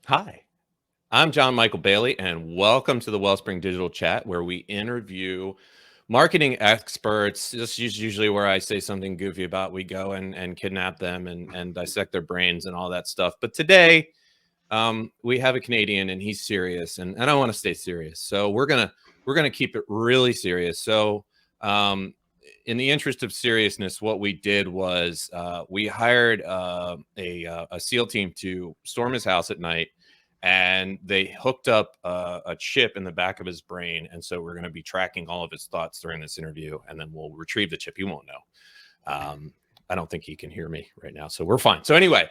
Hi, I'm John Michael Bailey, and welcome to the Wellspring Digital Chat, where we interview marketing experts. This is usually where I say something goofy about we go and kidnap them and dissect their brains and all that stuff. But today, we have a Canadian, and he's serious, and I want to stay serious. So we're gonna keep it really serious. So, in the interest of seriousness, what we did was we hired a SEAL team to storm his house at night, and they hooked up a chip in the back of his brain. And so we're going to be tracking all of his thoughts during this interview, and then we'll retrieve the chip. He won't know. I don't think he can hear me right now, so we're fine. So anyway,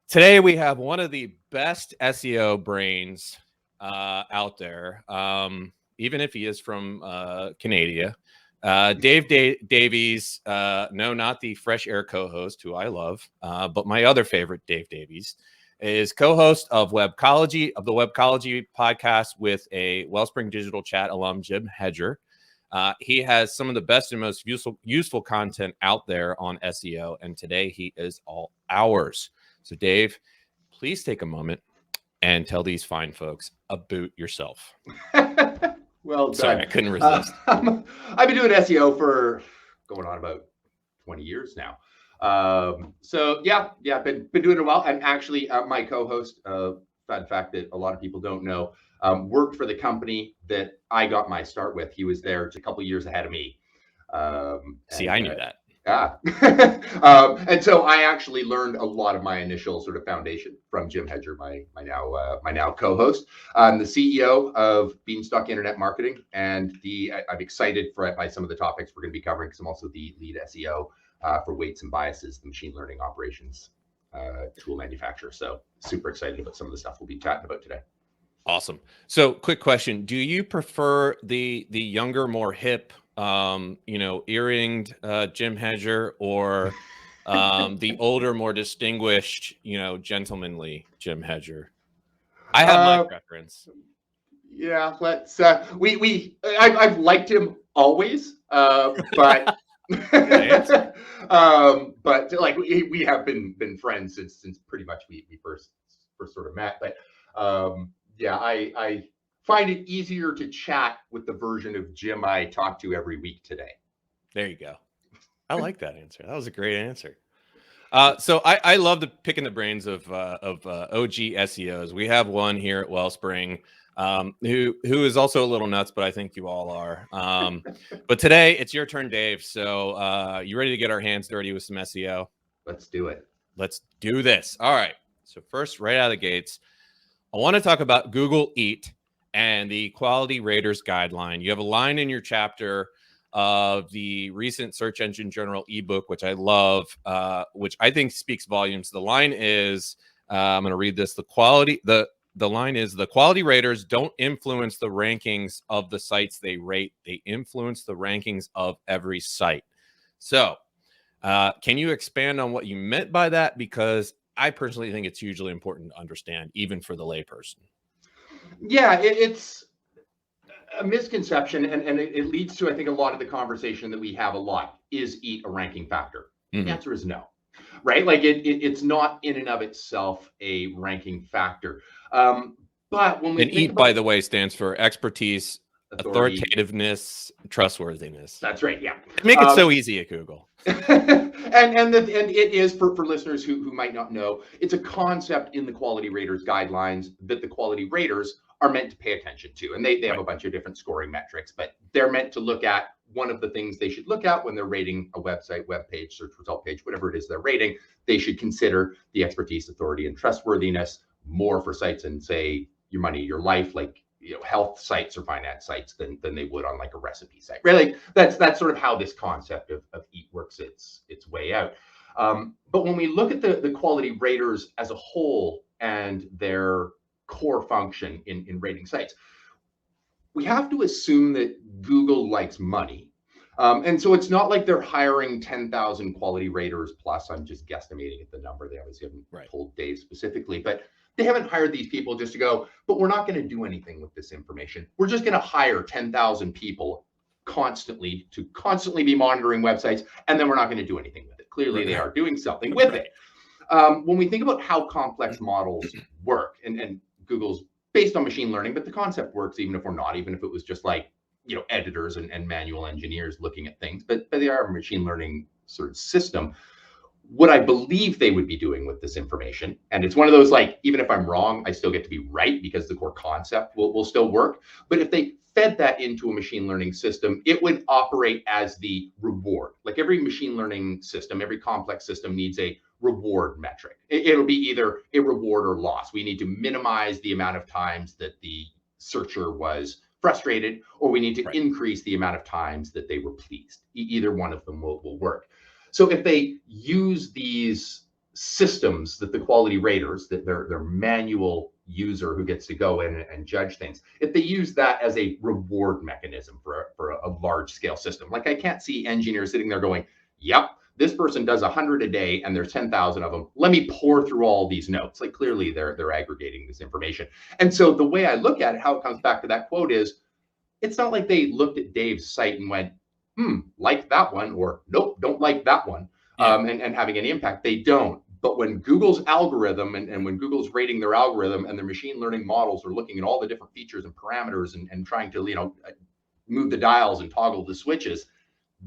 today we have one of the best SEO brains out there, even if he is from Canada. Davies, no, not the Fresh Air co-host, who I love, but my other favorite, Dave Davies, is co-host of Webcology, of the Webcology podcast with a Wellspring Digital Chat alum, Jim Hedger. He has some of the best and most useful content out there on SEO, and today he is all ours. So Dave, please take a moment and tell these fine folks about yourself. Well done. Sorry, I couldn't resist. I've been doing SEO for going on about 20 years now. So yeah, been doing it a while. And actually, my co-host, fun fact that a lot of people don't know, worked for the company that I got my start with. He was there just a couple of years ahead of me. See, I knew that. And so I actually learned a lot of my initial sort of foundation from Jim Hedger, my now co-host. I'm the CEO of Beanstalk Internet Marketing, and I'm excited by some of the topics we're going to be covering, because I'm also the lead SEO for Weights and Biases, the machine learning operations tool manufacturer. So super excited about some of the stuff we'll be chatting about today. Awesome. So quick question. Do you prefer the younger, more hip, earringed Jim Hedger, or the older, more distinguished, gentlemanly Jim Hedger? I have my preference. Yeah, let's I've liked him always, but but like we have been friends since pretty much we first sort of met. But yeah, I find it easier to chat with the version of Jim I talk to every week today. There you go. I like that answer. That was a great answer. So I love picking the brains of OG SEOs. We have one here at Wellspring who is also a little nuts, but I think you all are. But today it's your turn, Dave. So you ready to get our hands dirty with some SEO? Let's do it. Let's do this. All right. So first, right out of the gates, I want to talk about Google Eat and the Quality Raters Guideline. You have a line in your chapter of the recent Search Engine Journal ebook, which I love, which I think speaks volumes. The line is, I'm going to read this. The line is, the quality raters don't influence the rankings of the sites they rate. They influence the rankings of every site. So can you expand on what you meant by that? Because I personally think it's hugely important to understand, even for the layperson. Yeah, it's a misconception, and it leads to, I think, a lot of the conversation that we have a lot. Is Eat a ranking factor? Mm-hmm. The answer is no, right? Like it's not in and of itself a ranking factor. But when we think Eat, about, by the way, stands for expertise, authoritativeness, trustworthiness. That's right. Yeah. Make it so easy at Google. and it is for listeners who might not know, it's a concept in the Quality Raters Guidelines that the quality raters are meant to pay attention to. And they have a bunch of different scoring metrics, but they're meant to look at one of the things they should look at when they're rating a website, web page, search result page, whatever it is they're rating. They should consider the expertise, authority, and trustworthiness more for sites in, say, your money, your life, like health sites or finance sites than they would on like a recipe site. Really, that's sort of how this concept of Eat works its way out. But when we look at the quality raters as a whole and their core function in rating sites, we have to assume that Google likes money. And so it's not like they're hiring 10,000 quality raters plus. I'm just guesstimating at the number. They obviously haven't told Dave specifically, but they haven't hired these people just to go, but we're not going to do anything with this information. We're just going to hire 10,000 people constantly to be monitoring websites, and then we're not going to do anything with it. Clearly, they are doing something with it. When we think about how complex models work, and Google's based on machine learning, but the concept works even if we're not, even if it was just like, editors and manual engineers looking at things, but they are a machine learning sort of system. What I believe they would be doing with this information, and it's one of those, like, even if I'm wrong, I still get to be right because the core concept will still work. But if they fed that into a machine learning system, it would operate as the reward. Like every machine learning system, every complex system needs a reward metric. It'll be either a reward or loss. We need to minimize the amount of times that the searcher was frustrated, or we need to increase the amount of times that they were pleased. Either one of them will work. So if they use these systems that the quality raters, that their manual user who gets to go in and judge things, if they use that as a reward mechanism for a large scale system, like I can't see engineers sitting there going, yep, this person does 100 a day and there's 10,000 of them. Let me pour through all these notes. Like clearly they're aggregating this information. And so the way I look at it, how it comes back to that quote is, it's not like they looked at Dave's site and went, like that one, or nope, don't like that one, and having any impact. They don't. But when Google's algorithm and when Google's rating their algorithm and their machine learning models are looking at all the different features and parameters and trying to, move the dials and toggle the switches,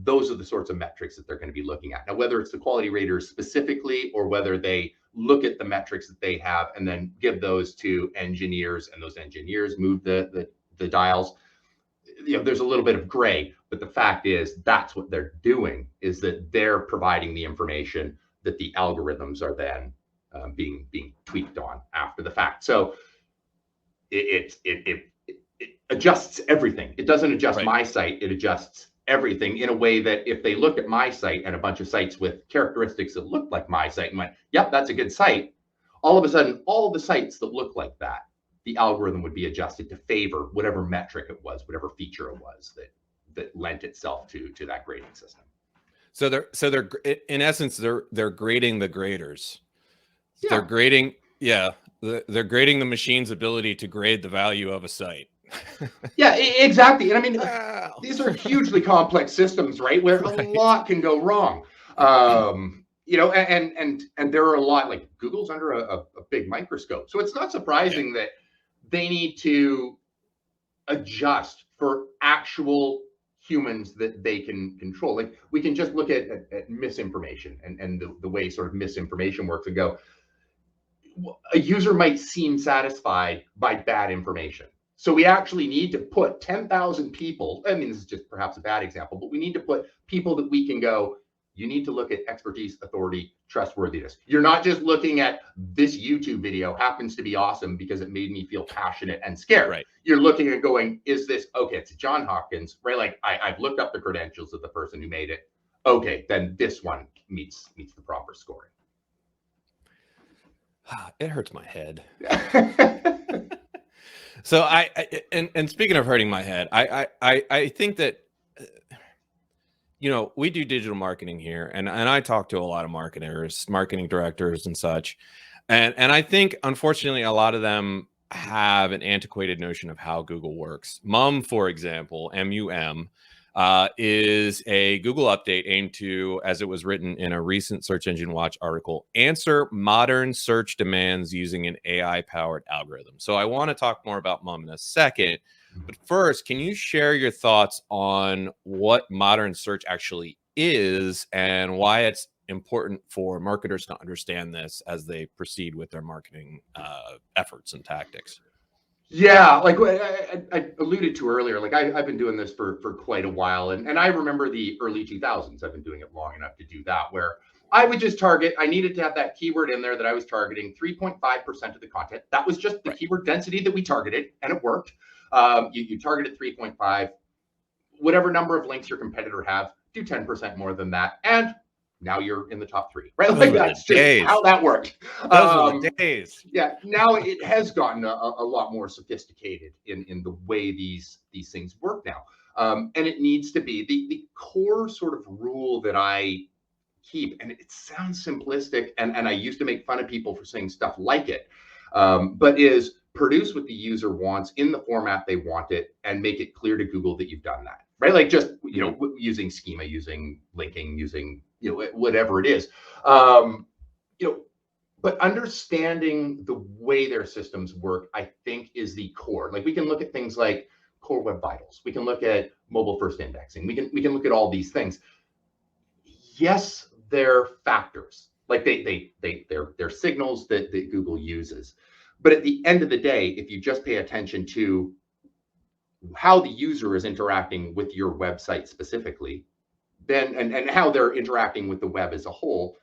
those are the sorts of metrics that they're going to be looking at. Now, whether it's the quality raters specifically, or whether they look at the metrics that they have and then give those to engineers, and those engineers move the dials, there's a little bit of gray, but the fact is that's what they're doing, is that they're providing the information that the algorithms are then being tweaked on after the fact. So it adjusts everything. It doesn't adjust my site. It adjusts everything in a way that if they looked at my site and a bunch of sites with characteristics that looked like my site and went, yep, that's a good site, all of a sudden, all the sites that look like that, the algorithm would be adjusted to favor whatever metric it was, whatever feature it was that lent itself to that grading system. So they're in essence they're grading the graders. Yeah. They're grading they're grading the machine's ability to grade the value of a site. Yeah, exactly. And I mean, these are hugely complex systems, right? Where a lot can go wrong. And there are a lot, like Google's under a big microscope. So it's not surprising that they need to adjust for actual humans that they can control. Like we can just look at misinformation and the way sort of misinformation works and go, a user might seem satisfied by bad information. So we actually need to put 10,000 people, I mean, this is just perhaps a bad example, but we need to put people that we can go, you need to look at expertise, authority, trustworthiness. You're not just looking at this YouTube video happens to be awesome because it made me feel passionate and scared. Right. You're looking at going, is this, okay, it's John Hopkins, right? Like I've looked up the credentials of the person who made it. Okay, then this one meets the proper scoring. It hurts my head. So and speaking of hurting my head, I think that we do digital marketing here, and I talk to a lot of marketers, marketing directors and such. And I think unfortunately a lot of them have an antiquated notion of how Google works. MUM, for example, MUM, is a Google update aimed to, as it was written in a recent Search Engine Watch article, answer modern search demands using an AI-powered algorithm. So I want to talk more about MUM in a second. But first, can you share your thoughts on what modern search actually is and why it's important for marketers to understand this as they proceed with their marketing efforts and tactics? Yeah, like I alluded to earlier, like I've been doing this for quite a while. And I remember the early 2000s. I've been doing it long enough to do that, where I would just target, I needed to have that keyword in there that I was targeting 3.5% of the content. That was just the keyword density that we targeted, and it worked. You targeted 3.5, whatever number of links your competitor have, do 10% more than that. And now you're in the top 3, right? Like that's just how that worked. Those were the days. Yeah, now it has gotten a lot more sophisticated in the way these things work now. And it needs to be the core sort of rule that I keep, and it sounds simplistic, and I used to make fun of people for saying stuff like it, but is produce what the user wants in the format they want it, and make it clear to Google that you've done that, right? Like just, using schema, using linking, using, whatever it is. But understanding the way their systems work, I think, is the core. Like, we can look at things like core web vitals. We can look at mobile first indexing. We can look at all these things. Yes, they're factors. Like, they're signals that Google uses. But at the end of the day, if you just pay attention to how the user is interacting with your website specifically, then and how they're interacting with the web as a whole,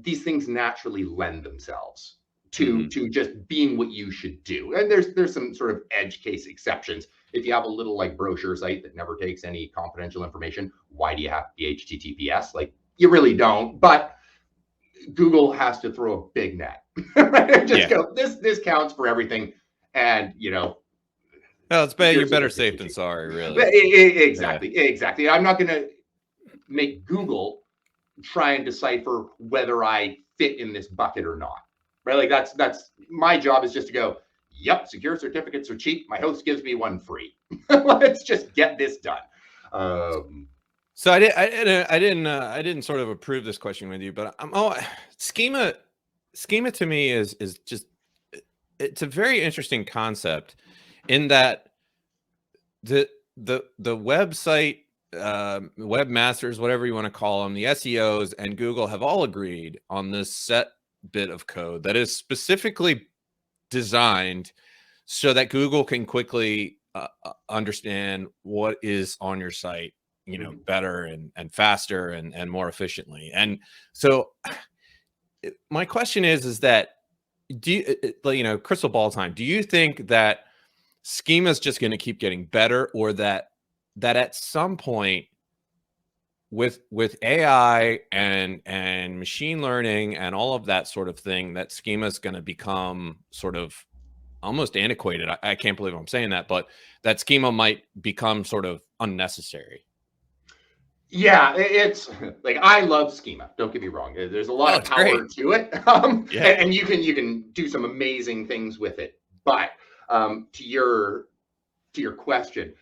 these things naturally lend themselves to just being what you should do. And there's some sort of edge case exceptions. If you have a little like brochure site that never takes any confidential information, why do you have to be HTTPS? Like, you really don't. But Google has to throw a big net. Just go, this counts for everything. And, you know, well, it's better. You're better safe than sorry, really. Exactly. I'm not going to make Google try and decipher whether I fit in this bucket or not. Right? Like, that's my job, is just to go, yep, secure certificates are cheap. My host gives me one free. Let's just get this done. So I didn't sort of approve this question with you, but schema to me is just, it's a very interesting concept, in that the website webmasters, whatever you want to call them, the SEOs and Google have all agreed on this set bit of code that is specifically designed so that Google can quickly understand what is on your site, you know, better and faster and more efficiently. And so my question is that, do you know, crystal ball time, do you think that Schema is just going to keep getting better, or that at some point with AI and machine learning and all of that sort of thing, that Schema is going to become sort of almost antiquated? I can't believe I'm saying that, but that Schema might become sort of unnecessary. Yeah, it's like, I love Schema. Don't get me wrong. There's a lot of power to it, and you can do some amazing things with it. But to your question,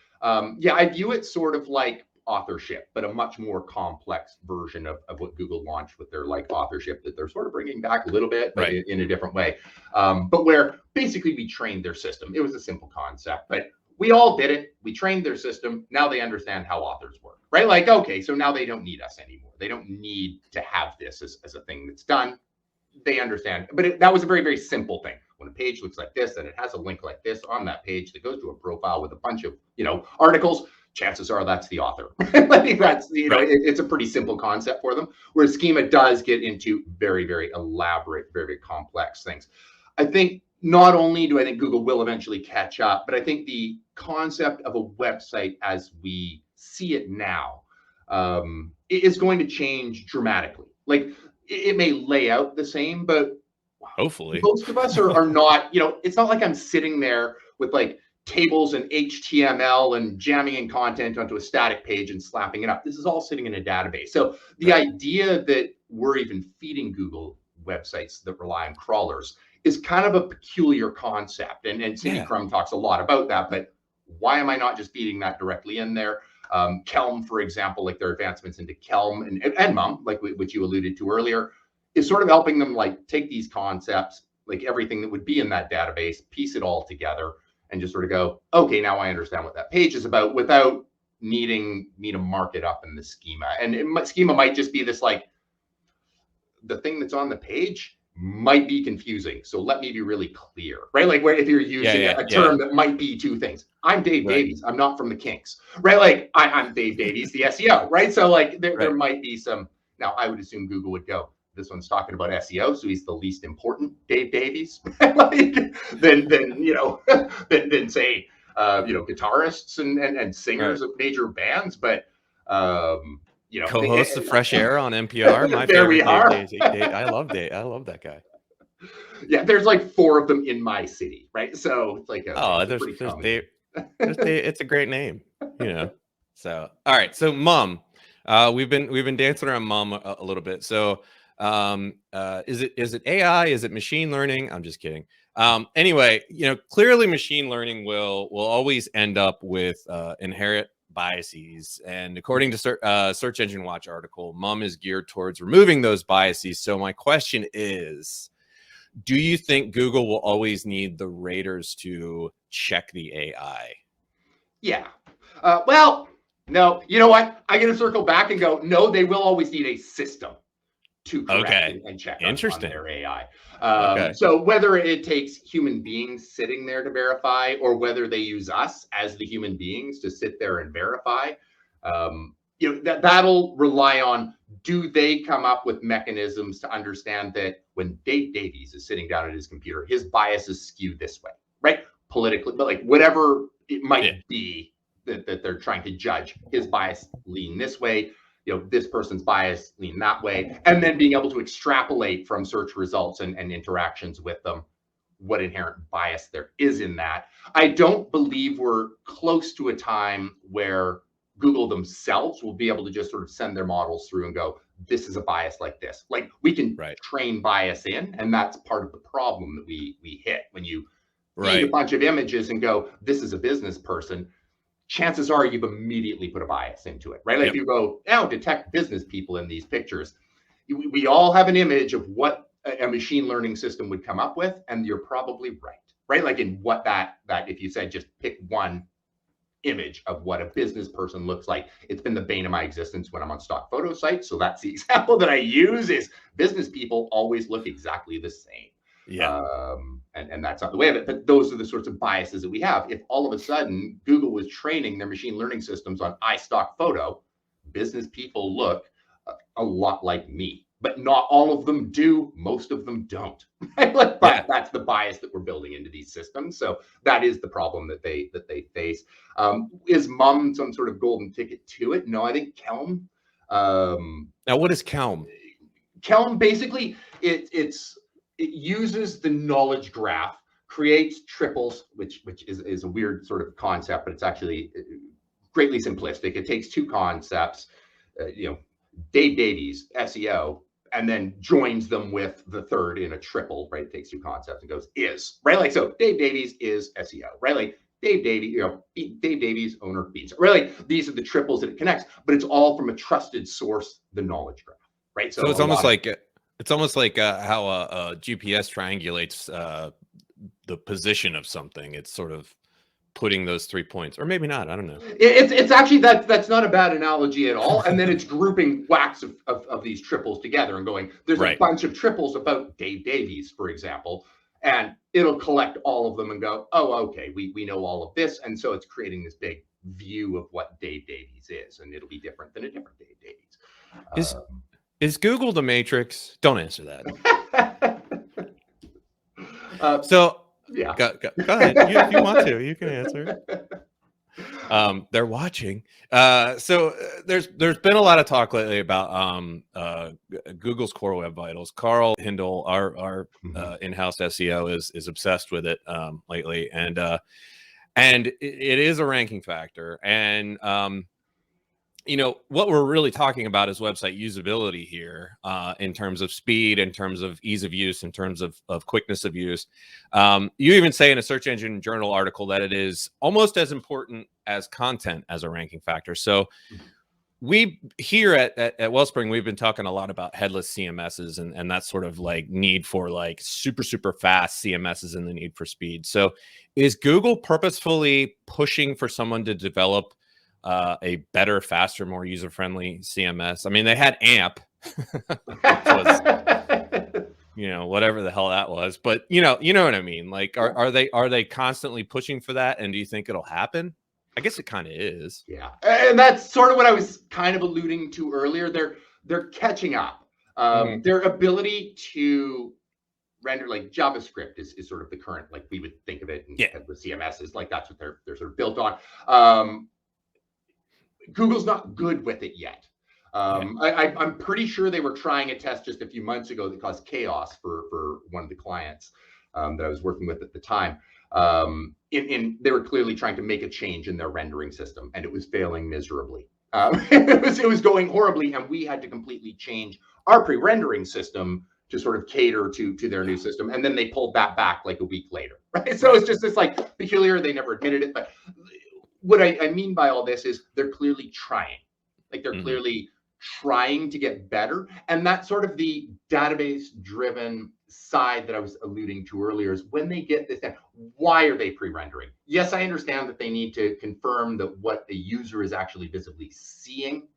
yeah, I view it sort of like authorship, but a much more complex version of what Google launched with their like authorship, that they're sort of bringing back a little bit, but in a different way. But where basically we trained their system. It was a simple concept, but we all did it. We trained their system. Now they understand how authors work, right? Like, okay, so now they don't need us anymore. They don't need to have this as a thing that's done. They understand. But that was a very, very simple thing. When a page looks like this and it has a link like this on that page that goes to a profile with a bunch of, you know, articles, chances are that's the author. Like, that's, you know, it's a pretty simple concept for them. Whereas Schema does get into very, very elaborate, very, very complex things. I think not only do I think Google will eventually catch up, but I think the concept of a website as we see it now is going to change dramatically. Like, it may lay out the same, but hopefully most of us are not, you know, it's not like I'm sitting there with like tables and HTML and jamming in content onto a static page and slapping it up. This is all sitting in a database. So the idea that we're even feeding Google websites that rely on crawlers is kind of a peculiar concept. And Cindy Crum talks a lot about that, but why am I not just feeding that directly in there? Kelm, for example, like their advancements into Kelm and Mum, like which you alluded to earlier, is sort of helping them like take these concepts, like everything that would be in that database, piece it all together, and just sort of go, okay, now I understand what that page is about, without needing me to mark it up in the schema. And schema might just be this, like, the thing that's on the page might be confusing, so let me be really clear, right? Like, where if you're using a term that might be two things. I'm Dave Davies. I'm not from the Kinks, right? Like, I'm Dave Davies, the SEO, right? So like there might be some. Now I would assume Google would go, this one's talking about SEO, so he's the least important Dave Davies. Like, then you know, then say you know, guitarists and singers of major bands, but you know, co-host of Fresh Air on NPR. My there we are. I love Dave. I love that guy. Yeah, there's like 4 of them in my city, right? So it's like there's Dave. It's a great name, you know. So all right, so Mum, we've been dancing around Mum a little bit. So is it AI? Is it machine learning? I'm just kidding. Anyway, you know, clearly machine learning will always end up with inherent biases, and according to Search Engine Watch article, Mum is geared towards removing those biases. So my question is, Do you think Google will always need the raters to check the AI? Yeah. Well, no. You know what? I'm going to circle back and go, no, they will always need a system to correct and check on their AI. So whether it takes human beings sitting there to verify, or whether they use us as the human beings to sit there and verify, that'll rely on, do they come up with mechanisms to understand that when Davies is sitting down at his computer, his bias is skewed this way, right? Politically, but like whatever it might be that they're trying to judge, his bias lean this way, this person's bias lean that way, and then being able to extrapolate from search results and interactions with them what inherent bias there is in that. I don't believe we're close to a time where Google themselves will be able to just sort of send their models through and go, this is a bias like this. Like we can train bias in, and that's part of the problem that we hit when you feed a bunch of images and go, this is a business person. Chances are you've immediately put a bias into it, right? Like if you go, now detect business people in these pictures, we all have an image of what a machine learning system would come up with, and you're probably right? Like in what that if you said just pick one image of what a business person looks like, it's been the bane of my existence when I'm on stock photo sites. So that's the example that I use, is business people always look exactly the same. And that's not the way of it. But those are the sorts of biases that we have. If all of a sudden Google was training their machine learning systems on iStock photo, business people look a lot like me, but not all of them do. Most of them don't. But that's the bias that we're building into these systems. So that is the problem that they face. Is Mum some sort of golden ticket to it? No, I think Kelm. Now, what is Kelm? Kelm basically it uses the knowledge graph, creates triples, which is a weird sort of concept, but it's actually greatly simplistic. It takes two concepts, Dave Davies, SEO, and then joins them with the third in a triple, right? It takes two concepts and goes is, right? Like, so Dave Davies is SEO, right? Like Dave Davies, Dave Davies, owner of Beanstalk. Really, these are the triples that it connects, but it's all from a trusted source, the knowledge graph, right? So it's almost like how a GPS triangulates the position of something. It's sort of putting those 3 points, or maybe not. I don't know. It's actually that's not a bad analogy at all. And then it's grouping whacks of these triples together and going, there's a bunch of triples about Dave Davies, for example, and it'll collect all of them and go, oh, okay, we know all of this. And so it's creating this big view of what Dave Davies is, and it'll be different than a different Dave Davies. Is Google the Matrix? Don't answer that. Yeah. Go ahead. If you want to, you can answer. They're watching. So there's been a lot of talk lately about Google's Core Web Vitals. Carl Hindle, our in-house SEO, is obsessed with it lately, and it is a ranking factor. And what we're really talking about is website usability here, in terms of speed, in terms of ease of use, in terms of quickness of use. You even say in a Search Engine Journal article that it is almost as important as content as a ranking factor. So we here at Wellspring, we've been talking a lot about headless CMSs and that sort of like need for like super fast CMSs and the need for speed. So is Google purposefully pushing for someone to develop a better, faster, more user-friendly CMS? I mean, they had AMP, which was, whatever the hell that was. But you know what I mean. Like, are they constantly pushing for that? And do you think it'll happen? I guess it kind of is. Yeah, and that's sort of what I was kind of alluding to earlier. They're catching up. Their ability to render, like JavaScript is sort of the current, like we would think of it, and the CMS is like that's what they're sort of built on. Google's not good with it yet. I'm pretty sure they were trying a test just a few months ago that caused chaos for one of the clients that I was working with at the time. They were clearly trying to make a change in their rendering system, and it was failing miserably. It was going horribly, and we had to completely change our pre-rendering system to sort of cater to their new system. And then they pulled that back like a week later, right? So it's just this like peculiar, they never admitted it, but what I mean by all this is they're clearly trying. Like they're clearly trying to get better. And that's sort of the database driven side that I was alluding to earlier, is when they get this down, why are they pre-rendering? Yes, I understand that they need to confirm that what the user is actually visibly seeing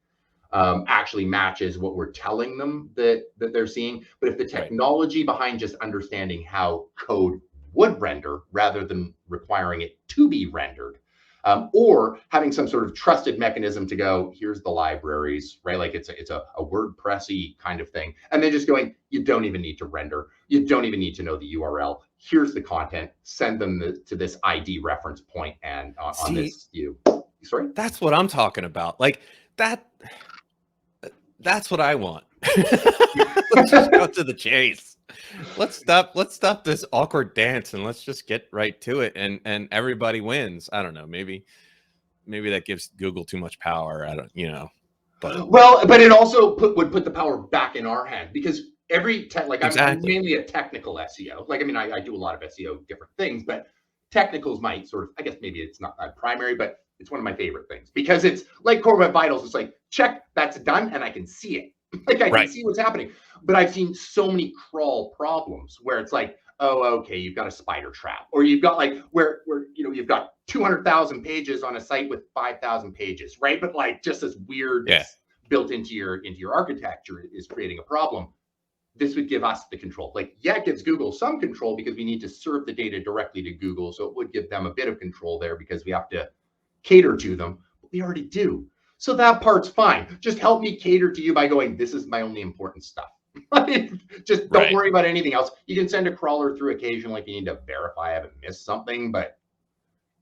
actually matches what we're telling them that they're seeing. But if the technology behind just understanding how code would render rather than requiring it to be rendered, or having some sort of trusted mechanism to go, here's the libraries, right? Like it's a WordPressy kind of thing. And then just going, you don't even need to render. You don't even need to know the URL. Here's the content. Send them to this ID reference point and on this view. Sorry? That's what I'm talking about. Like that's what I want. Let's just go to the chase. Let's stop this awkward dance and let's just get right to it, and everybody wins. I don't know, maybe that gives Google too much power. I don't, but but it also would put the power back in our hand, because every I'm mainly a technical SEO. Like, I mean, I do a lot of SEO different things, but technicals might sort of, I guess maybe it's not primary, but it's one of my favorite things, because it's like Core Web Vitals. It's like, check, that's done, and I can see it. Like, I can see what's happening. But I've seen so many crawl problems where it's like, oh, okay, you've got a spider trap, or you've got like where you've got 200,000 pages on a site with 5,000 pages, right? But like just this weird built into your architecture is creating a problem. This would give us the control. Like, yeah, it gives Google some control because we need to serve the data directly to Google. So it would give them a bit of control there because we have to cater to them, but we already do. So that part's fine. Just help me cater to you by going, this is my only important stuff. Just don't worry about anything else. You can send a crawler through occasionally if you need to verify I haven't missed something, but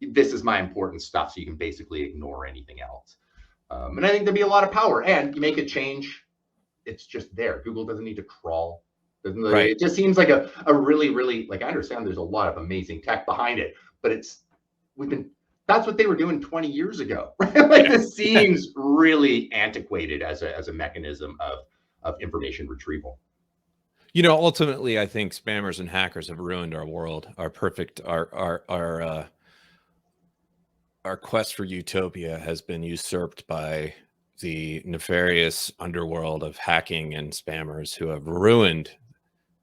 this is my important stuff. So you can basically ignore anything else. And I think there'd be a lot of power, and you make a change, it's just there. Google doesn't need to crawl. It just seems like a really, really, like, I understand there's a lot of amazing tech behind it, but that's what they were doing 20 years ago, right? Like, this seems really antiquated as a mechanism of information retrieval. Ultimately, I think spammers and hackers have ruined our world. Our quest for utopia has been usurped by the nefarious underworld of hacking and spammers who have ruined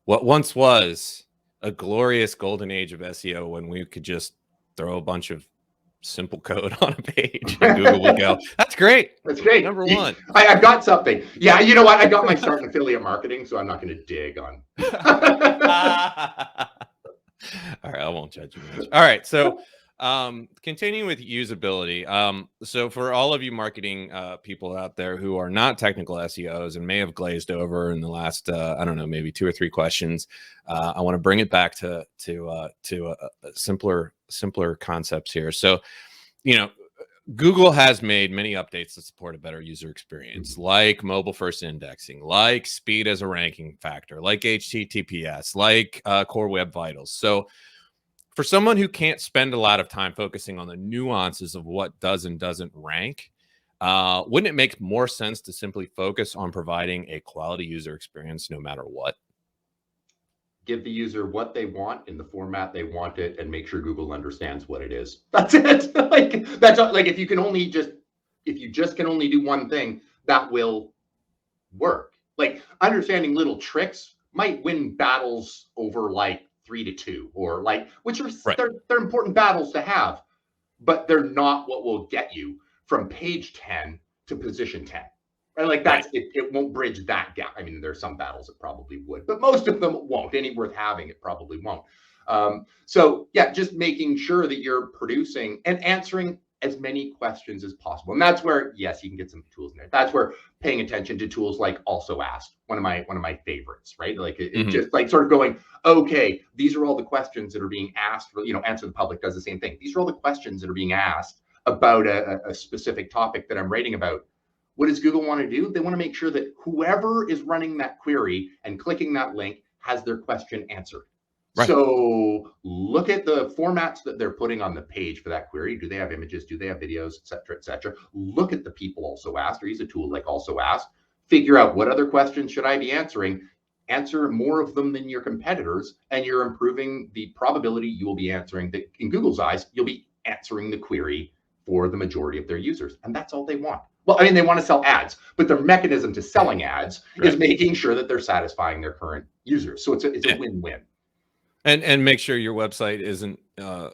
what once was a glorious golden age of SEO, when we could just throw a bunch of simple code on a page and Google would go, that's great. That's great. Number one. I've got something. Yeah, you know what? I got my start in affiliate marketing, so I'm not going to dig on. All right, I won't judge you much. All right, so continuing with usability. So for all of you marketing people out there who are not technical SEOs and may have glazed over in the last, I don't know, maybe 2 or 3 questions, I want to bring it back to simpler concepts here. So, Google has made many updates to support a better user experience, like mobile first indexing, like speed as a ranking factor, like HTTPS, like Core Web Vitals. So for someone who can't spend a lot of time focusing on the nuances of what does and doesn't rank, wouldn't it make more sense to simply focus on providing a quality user experience no matter what? Give the user what they want in the format they want it, and make sure Google understands what it is. That's it. If you just can only do one thing, that will work. Like, understanding little tricks might win battles over like 3-2, or like, which are they're important battles to have, but they're not what will get you from page 10 to position 10. And like, it won't bridge that gap. I mean, there's some battles it probably would, but most of them won't. Any worth having, it probably won't. So yeah, just making sure that you're producing and answering as many questions as possible. And that's where, yes, you can get some tools in there. That's where paying attention to tools like Also Asked, one of my favorites, right? Like, it just like sort of going, okay, these are all the questions that are being asked. Answer the Public does the same thing. These are all the questions that are being asked about a specific topic that I'm writing about. What does Google want to do? They want to make sure that whoever is running that query and clicking that link has their question answered. Right. So look at the formats that they're putting on the page for that query. Do they have images? Do they have videos, et cetera, et cetera? Look at the people Also Asked, or use a tool like Also Asked. Figure out what other questions should I be answering. Answer more of them than your competitors, and you're improving the probability you will be answering that, in Google's eyes, you'll be answering the query for the majority of their users. And that's all they want. Well, I mean, they want to sell ads, but their mechanism to selling ads is making sure that they're satisfying their current users. So it's a win-win. And make sure your website isn't a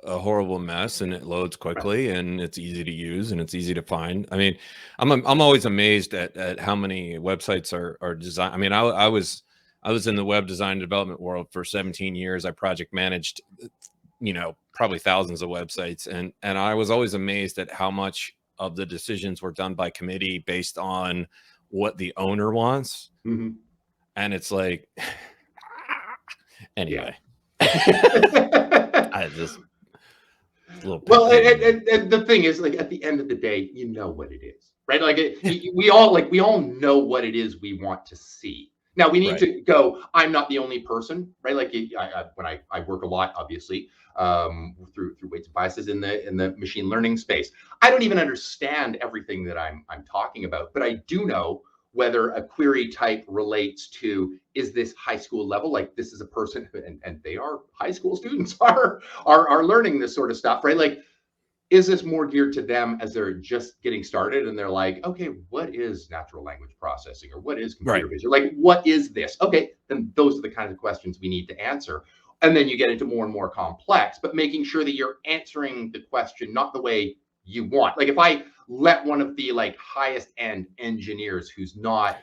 horrible mess and it loads quickly and it's easy to use and it's easy to find. I mean, I'm always amazed at how many websites are designed. I mean, I was in the web design and development world for 17 years. I project managed, probably thousands of websites, and I was always amazed at how much of the decisions were done by committee based on what the owner wants. Mm-hmm. And it's like, anyway, I just well, and the thing is, like, at the end of the day, you know what it is, right? Like, we all know what it is we want to see. Now we need to go. I'm not the only person, right? Like, when I work a lot, obviously, through weights and biases in the machine learning space. I don't even understand everything that I'm talking about, but I do know whether a query type relates to, is this high school level? Like, this is a person, and they are high school students are learning this sort of stuff, right? Like, is this more geared to them as they're just getting started and they're like, okay, what is natural language processing, or what is computer vision? Like, what is this? Okay, then those are the kinds of questions we need to answer. And then you get into more and more complex, but making sure that you're answering the question not the way you want. Like, if I let one of the highest end engineers who's not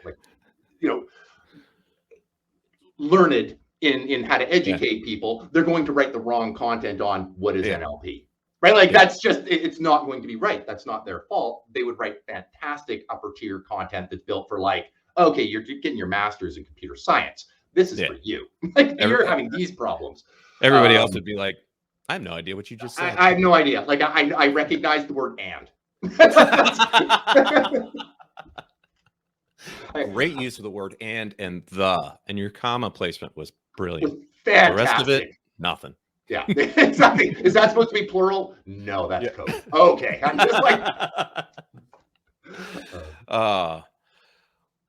learned in how to educate people, they're going to write the wrong content on what is NLP, right? Like, that's just, it's not going to be right. That's not their fault. They would write fantastic upper tier content that's built for, like, okay, you're getting your master's in computer science. This is for you. Like, you're having these problems. Everybody else would be like, I have no idea what you just said. I have no idea. Like, I recognize the word "and." Great use of the word "and" "the," and your comma placement was brilliant. Fantastic. The rest of it, nothing. Yeah, exactly. Is that supposed to be plural? No, that's code. Okay, I'm just like.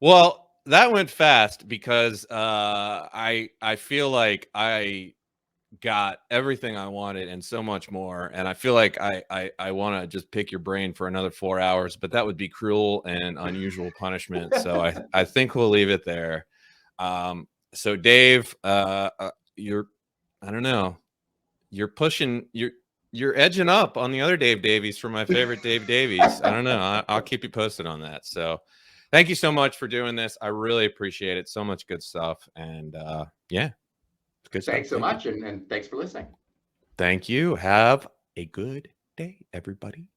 Well, that went fast because I feel like I got everything I wanted and so much more, and I feel like I want to just pick your brain for another 4 hours, but that would be cruel and unusual punishment. So I think we'll leave it there. So Dave, I don't know, you're pushing, you're edging up on the other Dave Davies for my favorite Dave Davies. I don't know. I'll keep you posted on that. So thank you so much for doing this. I really appreciate it. So much good stuff. And yeah. Good stuff. Thanks so much. And thanks for listening. Thank you. Have a good day, everybody.